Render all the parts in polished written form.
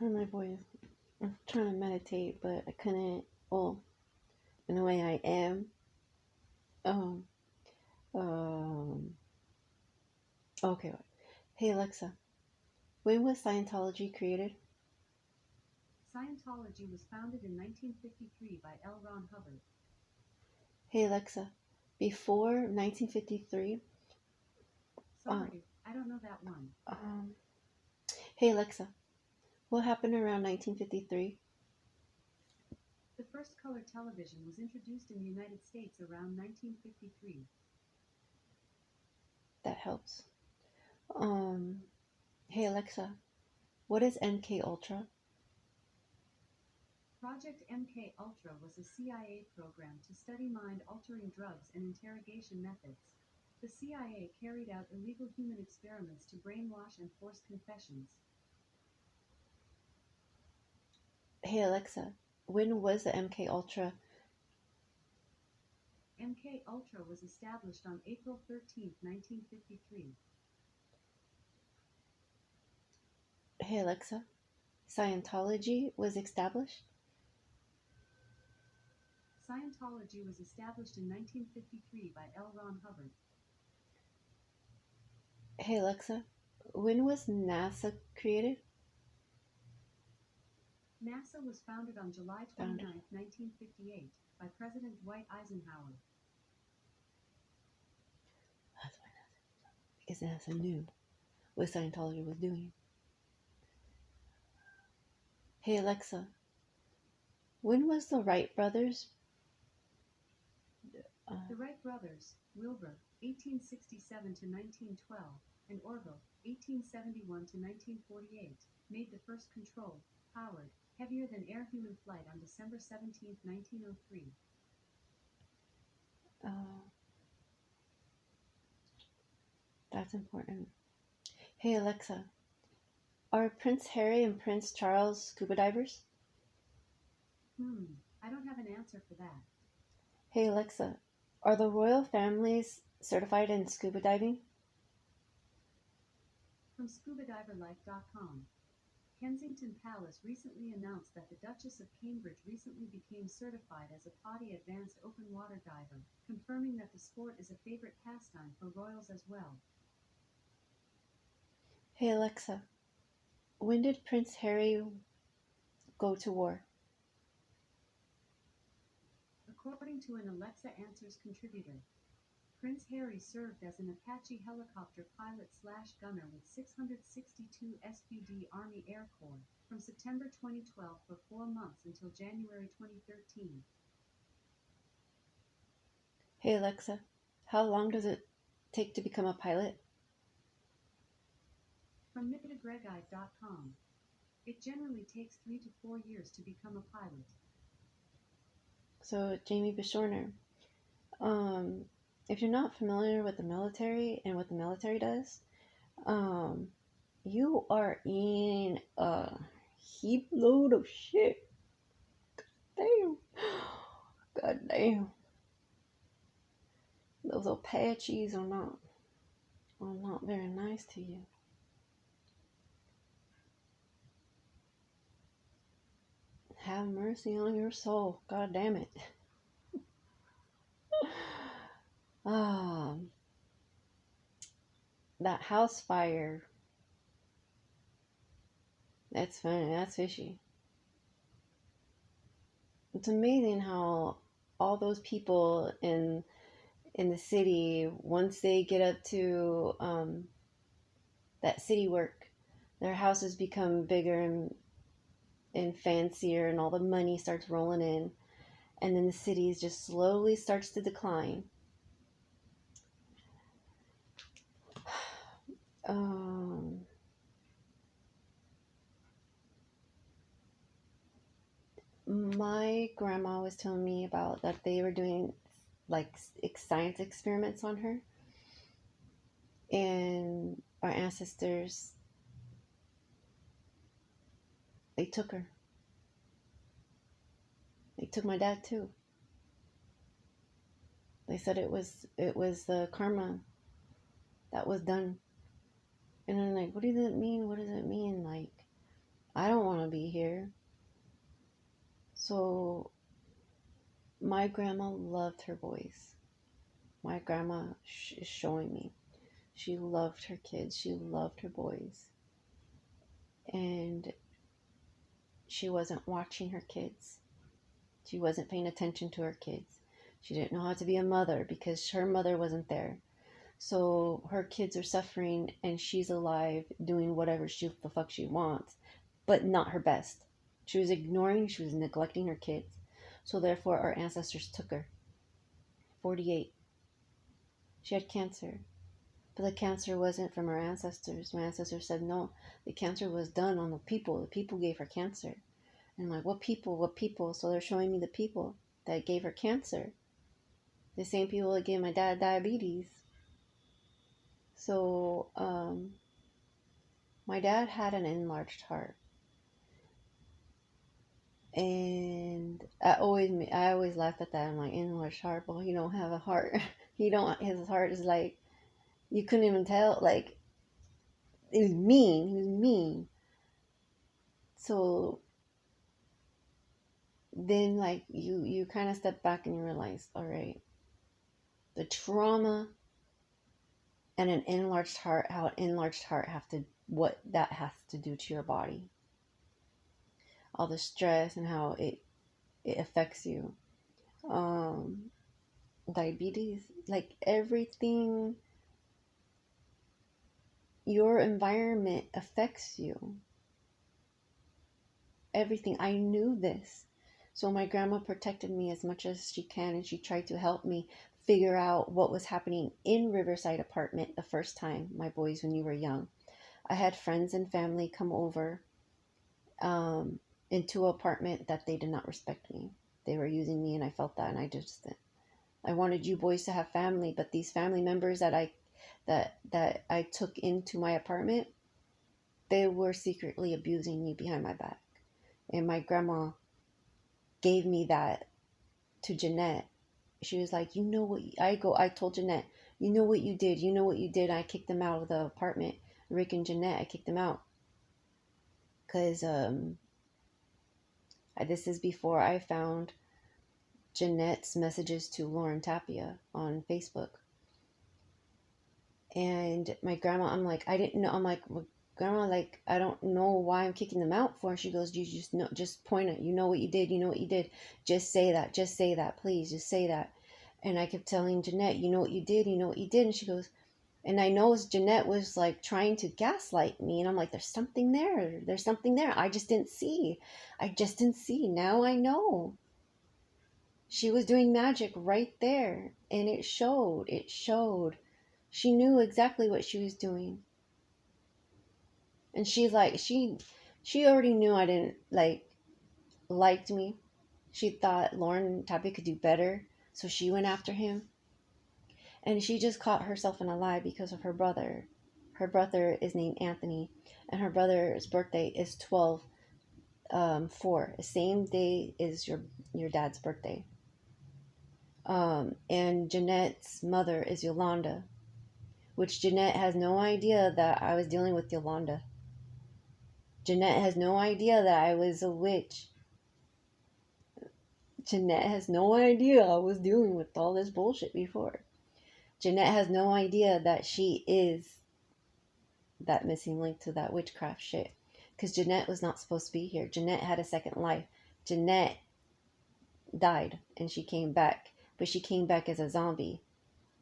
Oh, my voice. I'm trying to meditate, but I couldn't. Well, in a way, I am. Um. Um. Okay. Hey Alexa, when was Scientology created? Scientology was founded in 1953 by L. Ron Hubbard. Hey Alexa, before 1953. Um. Sorry, I don't know that one. um hey Alexa, what happened around 1953? The first color television was introduced in the United States around 1953. That helps. Um. Hey Alexa, what is MK Ultra? Project MK Ultra was a CIA program to study mind-altering drugs and interrogation methods. The CIA carried out illegal human experiments to brainwash and force confessions. Hey Alexa, when was the MK Ultra? MK Ultra was established on April 13, 1953. Hey Alexa, Scientology was established? Scientology was established in 1953 by L. Ron Hubbard. Hey Alexa, when was NASA created? NASA was founded on July Founded. 29, 1958, by President Dwight Eisenhower. That's why NASA. Because NASA knew what Scientology was doing. Hey Alexa, when was the Wright brothers? The Wright brothers, Wilbur, 1867 to 1912, and Orville, 1871 to 1948, made the first controlled, powered, heavier-than-air human flight on December 17, 1903. Uh, that's important. Hey Alexa, are Prince Harry and Prince Charles scuba divers? I don't have an answer for that. Hey Alexa, are the royal families certified in scuba diving? From ScubaDiverLife.com. Kensington Palace recently announced that the Duchess of Cambridge recently became certified as a PADI Advanced Open Water Diver, confirming that the sport is a favorite pastime for royals as well. Hey Alexa, when did Prince Harry go to war? According to an Alexa Answers contributor, Prince Harry served as an Apache helicopter pilot/gunner with 662 SBD Army Air Corps from September 2012 for 4 months until January 2013. Hey Alexa, how long does it take to become a pilot? From MitaGregI.com. It generally takes 3 to 4 years to become a pilot. So Jamie Bishorner, um, if you're not familiar with the military and what the military does, um, you are in a heap load of shit. Damn. God damn. Those Apaches are not very nice to you. Have mercy on your soul. God damn it. Um, that house fire. That's funny. That's fishy. It's amazing how all those people in the city, once they get up to that city work, their houses become bigger and fancier, and all the money starts rolling in, and then the city just slowly starts to decline. Um, my grandma was telling me about that they were doing like science experiments on her, and our ancestors, they took her. They took my dad too. They said it was the karma that was done. And I'm like, what does it mean? What does it mean? Like, I don't want to be here. So my grandma loved her boys. My grandma is showing me. She loved her kids. She loved her boys. And she wasn't watching her kids. She wasn't paying attention to her kids. She didn't know how to be a mother because her mother wasn't there. So her kids are suffering and she's alive doing whatever the fuck she wants, but not her best. She was ignoring, she was neglecting her kids. So therefore our ancestors took her. 48. She had cancer. But the cancer wasn't from her ancestors. My ancestors said no. The cancer was done on the people. The people gave her cancer. And I'm like, what people? What people? So they're showing me the people that gave her cancer. The same people that gave my dad diabetes. So, my dad had an enlarged heart. And I always laughed at that. I'm like, enlarged heart? Well, he don't have a heart. His heart is like, you couldn't even tell. Like, it was mean. He was mean. So then, like, you kind of step back and you realize, all right, the trauma and an enlarged heart, how an enlarged heart what that has to do to your body, all the stress and how it affects you. um Diabetes, like everything, your environment affects you. Everything. I knew this. So my grandma protected me as much as she can, and she tried to help me figure out what was happening in Riverside apartment the first time, my boys, when you were young. I had friends and family come over into an apartment that they did not respect me. They were using me, and I felt that, and I wanted you boys to have family, but these family members that I took into my apartment, they were secretly abusing me behind my back. And my grandma gave me that to Jeanette. She was like, you know what, I told Jeanette, you know what you did, you know what you did. I kicked them out of the apartment. Rick and Jeanette, I kicked them out. Because this is before I found Jeanette's messages to Lauren Tapia on Facebook. And my grandma, I'm like, I didn't know. I'm like, well, grandma, like, I don't know why I'm kicking them out for. And she goes, you just know, just point it. You know what you did. You know what you did. Just say that, please. Just say that. And I kept telling Jeanette, you know what you did. You know what you did. And she goes, and I know Jeanette was like trying to gaslight me. And I'm like, there's something there. There's something there. I just didn't see. Now I know. She was doing magic right there. And it showed. She knew exactly what she was doing. And she's like, she already knew I didn't liked me. She thought Lauren Tappy could do better, so she went after him. And she just caught herself in a lie because of her brother. Her brother is named Anthony, and her brother's birthday is 12/4, the same day as your dad's birthday. And Jeanette's mother is Yolanda, which Jeanette has no idea that I was dealing with Yolanda. Jeanette has no idea that I was a witch. Jeanette has no idea I was dealing with all this bullshit before. Jeanette has no idea that she is that missing link to that witchcraft shit. Because Jeanette was not supposed to be here. Jeanette had a second life. Jeanette died and she came back. But she came back as a zombie.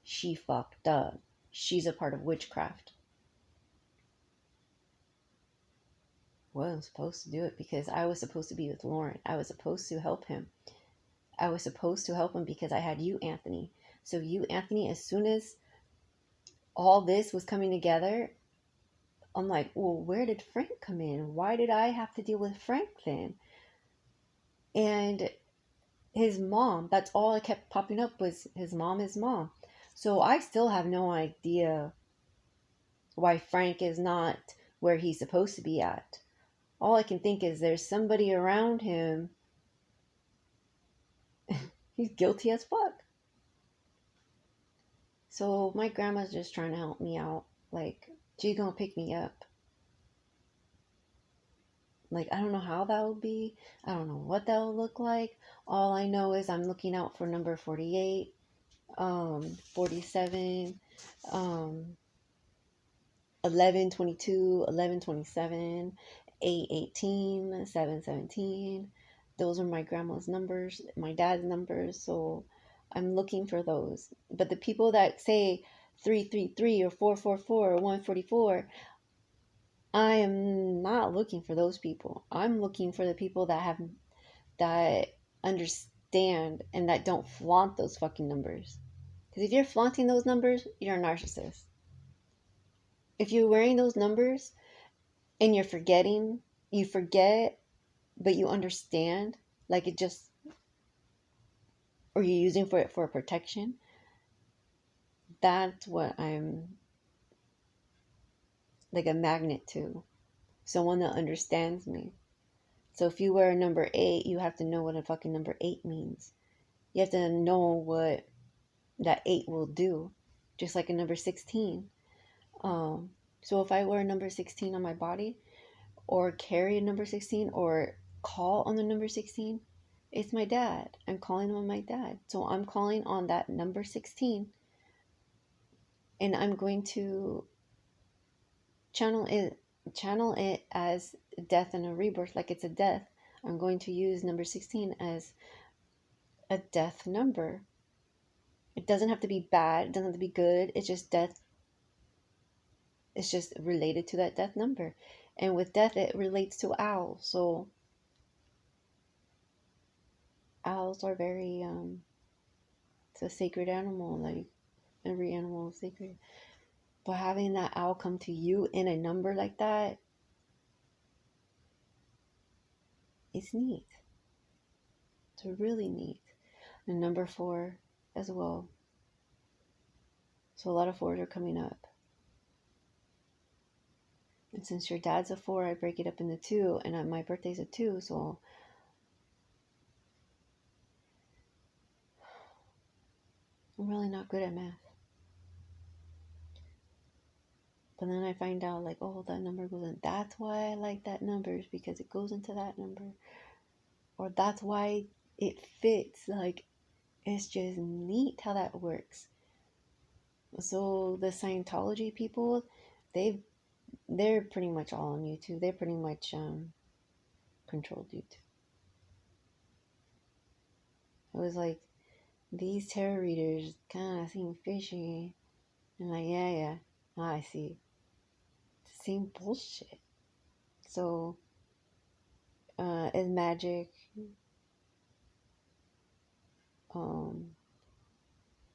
She fucked up. She's a part of witchcraft. Wasn't supposed to do it because I was supposed to be with Lauren. I was supposed to help him. Because I had you, Anthony. So you, Anthony, as soon as all this was coming together, I'm like, well, where did Frank come in? Why did I have to deal with Frank then? And his mom, that's all I kept popping up was his mom. So I still have no idea why Frank is not where he's supposed to be at. All I can think is there's somebody around him. He's guilty as fuck. So my grandma's just trying to help me out. Like, she's gonna pick me up. Like, I don't know how that would be. I don't know what that would look like. All I know is I'm looking out for number 48, 47, 11, 22, 11, 27, 8, 18, 7, 17. Those are my grandma's numbers, my dad's numbers. So I'm looking for those. But the people that say 333 or 444 or 144, I am not looking for those people. I'm looking for the people that understand and that don't flaunt those fucking numbers. Because if you're flaunting those numbers, you're a narcissist. If you're wearing those numbers and you're forgetting, you forget, but you understand, like it just, or you're using for it for protection, that's what I'm like a magnet to. Someone that understands me. So if you wear a number 8, you have to know what a fucking number 8 means. You have to know what that 8 will do, just like a number 16. So if I wear a number 16 on my body, or carry a number 16, or call on the number 16, it's my dad. I'm calling on my dad. So I'm calling on that number 16, and I'm going to channel it channel it as death and a rebirth, like it's a death. I'm going to use number 16 as a death number. It doesn't have to be bad, it doesn't have to be good. It's just death. It's just related to that death number. And with death, it relates to owls. So owls are very, it's a sacred animal. Like every animal is sacred. But having that owl come to you in a number like that, it's neat. It's really neat. And number 4 as well. So a lot of 4s are coming up. And since your dad's a 4, I break it up into 2, and my birthday's a 2, so I'm really not good at math. But then I find out, like, oh, that number goes in. That's why I like that number, is because it goes into that number. Or that's why it fits. Like, it's just neat how that works. So the Scientology people, they're pretty much all on YouTube. They're pretty much controlled YouTube. It was like, these tarot readers kind of seem fishy. And like, yeah, I see. It's the same bullshit. So, is magic. Um,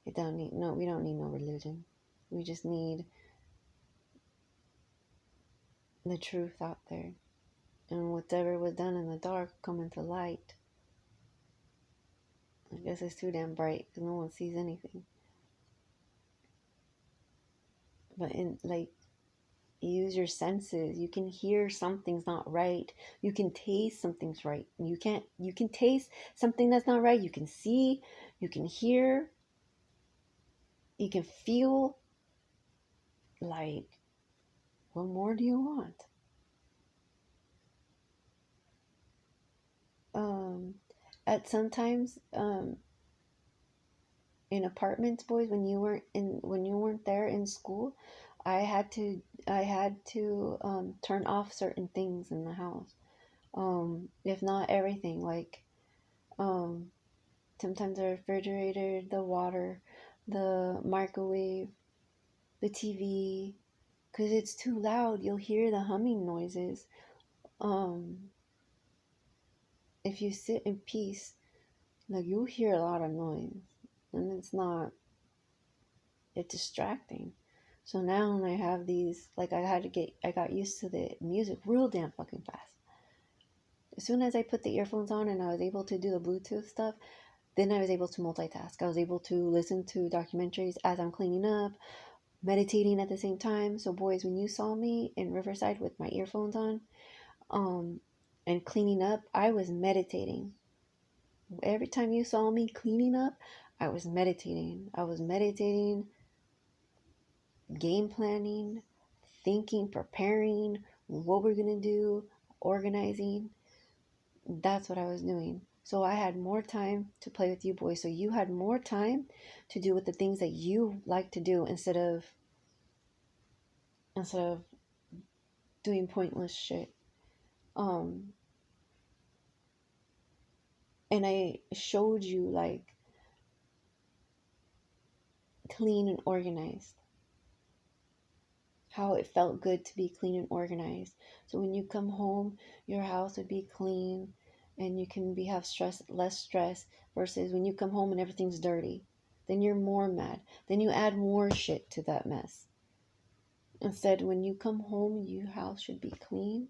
we don't need no religion. We just need the truth out there. And whatever was done in the dark come into light. I guess it's too damn bright because no one sees anything. But in like, use your senses. You can hear something's not right. You can taste something's right. You can taste something that's not right. You can see, you can hear, you can feel. Like, what more do you want? Um at sometimes, in apartments, boys, when you weren't there in school, I had to turn off certain things in the house. If not everything, like, um sometimes the refrigerator, the water, the microwave, the TV, because it's too loud. You'll hear the humming noises. Um, if you sit in peace, like, you'll hear a lot of noise, and it's distracting. So now when I have these, like, I got used to the music real damn fucking fast. As soon as I put the earphones on and I was able to do the Bluetooth stuff, then I was able to multitask. I was able to listen to documentaries as I'm cleaning up, meditating at the same time. So boys, when you saw me in Riverside with my earphones on, um, and cleaning up, I was meditating. Every time you saw me cleaning up, I was meditating. I was meditating, game planning, thinking, preparing what we're gonna do. organizing, that's what I was doing. So I had more time to play with you boys. So you had more time to do with the things that you like to do instead of doing pointless shit. Um and I showed you like clean and organized. How it felt good to be clean and organized. So when you come home, your house would be clean and you can be have less stress versus when you come home and everything's dirty. Then you're more mad. Then you add more shit to that mess. Instead, when you come home, your house should be clean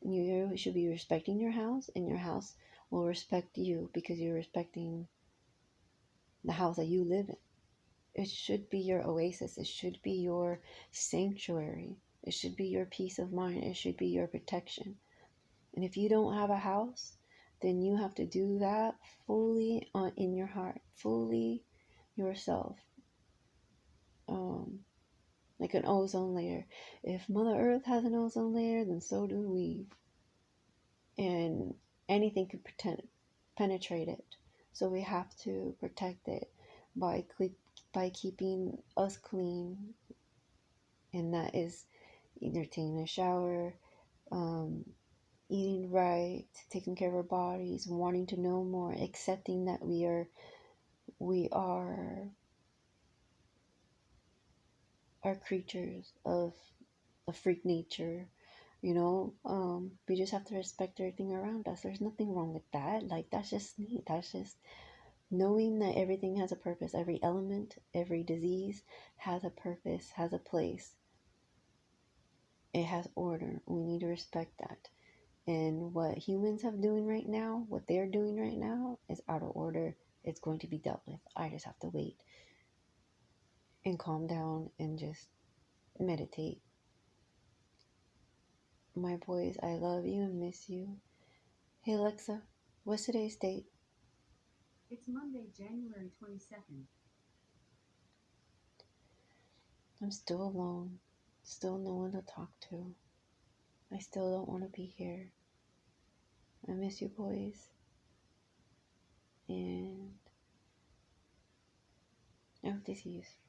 and you should be respecting your house, and your house will respect you because you're respecting the house that you live in. It should be your oasis. It should be your sanctuary. It should be your peace of mind. It should be your protection. And if you don't have a house, then you have to do that fully in your heart, fully yourself. Um, like an ozone layer. If Mother Earth has an ozone layer, then so do we. And anything can penetrate it. So we have to protect it by keeping us clean, and that is either taking a shower, um, eating right, taking care of our bodies, wanting to know more, accepting that we are creatures of a freak nature. We just have to respect everything around us. There's nothing wrong with that. Like, that's just neat. That's just knowing that everything has a purpose. Every element, every disease has a purpose, has a place. It has order. We need to respect that. And what humans have doing right now, what they're doing right now, is out of order. It's going to be dealt with. I just have to wait and calm down and just meditate. My boys, I love you and miss you. Hey Alexa, what's today's date? It's Monday, January 22nd. I'm still alone. Still no one to talk to. I still don't want to be here. I miss you boys. And I hope to see you soon.